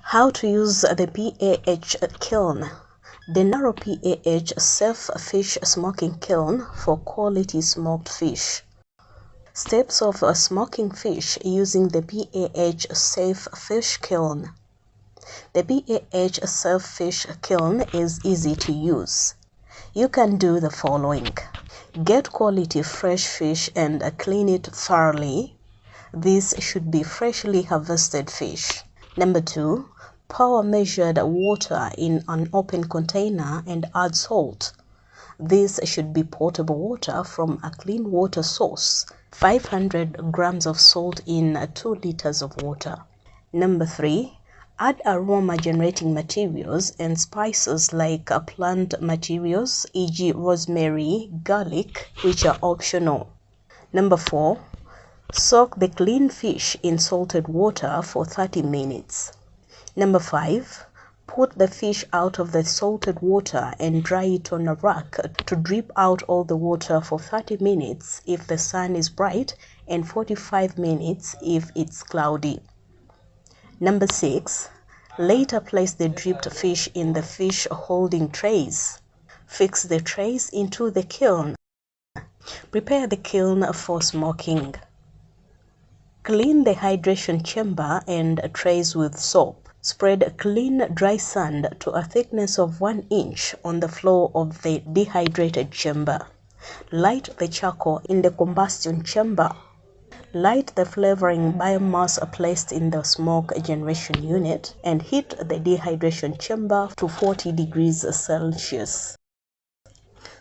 How to use the PAH kiln. The NARO PAH safe fish smoking kiln for quality smoked fish. Steps of smoking fish using the PAH safe fish kiln. The PAH safe fish kiln is easy to use. You can do the following. Get quality fresh fish and clean it thoroughly. This should be freshly harvested fish. Number 2. Pour measured water in an open container and add salt. This should be potable water from a clean water source. 500 grams of salt in 2 liters of water. Number 3. Add aroma generating materials and spices like plant materials, e.g. rosemary, garlic, which are optional. Number 4. Soak the clean fish in salted water for 30 minutes. Number 5. Put the fish out of the salted water and dry it on a rack to drip out all the water for 30 minutes if the sun is bright and 45 minutes if it's cloudy. Number 6. Later place the dripped fish in the fish holding trays. Fix the trays into the kiln. Prepare the kiln for smoking. Clean the hydration chamber and trays with soap. Spread clean dry sand to a thickness of 1 inch on the floor of the dehydrated chamber. Light the charcoal in the combustion chamber. Light the flavoring biomass placed in the smoke generation unit and heat the dehydration chamber to 40 degrees Celsius.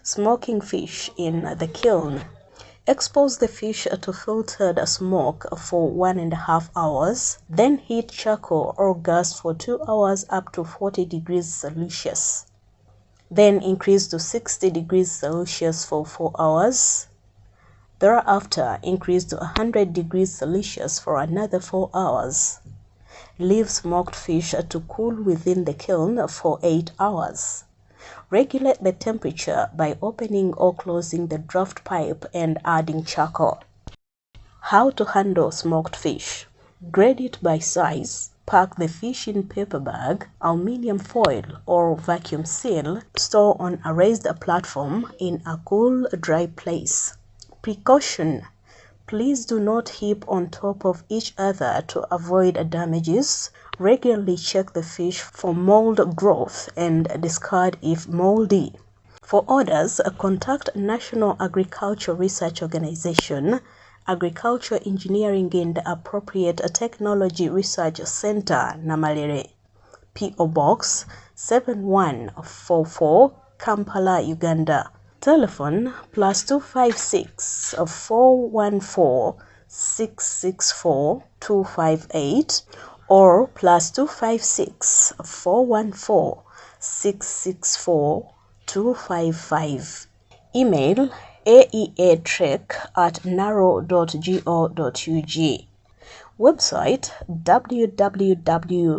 Smoking fish in the kiln. Expose the fish to filtered smoke for 1.5 hours, then heat charcoal or gas for 2 hours up to 40 degrees Celsius. Then increase to 60 degrees Celsius for 4 hours. Thereafter, increase to 100 degrees Celsius for another 4 hours. Leave smoked fish to cool within the kiln for 8 hours. Regulate the temperature by opening or closing the draft pipe and adding charcoal. How to handle smoked fish. Grade it by size. Pack the fish in paper bag, aluminum foil, or vacuum seal. Store on a raised platform in a cool, dry place. Precaution. Please do not heap on top of each other to avoid damages. Regularly check the fish for mold growth and discard if moldy. For orders, contact National Agriculture Research Organization, Agriculture Engineering and Appropriate Technology Research Center, Namalere. P.O. Box 7144, Kampala, Uganda. Telephone +256 414 664 258 or +256 414 664 255. Email aeatrek@naro.go.ug. Website www.naro.go.ug.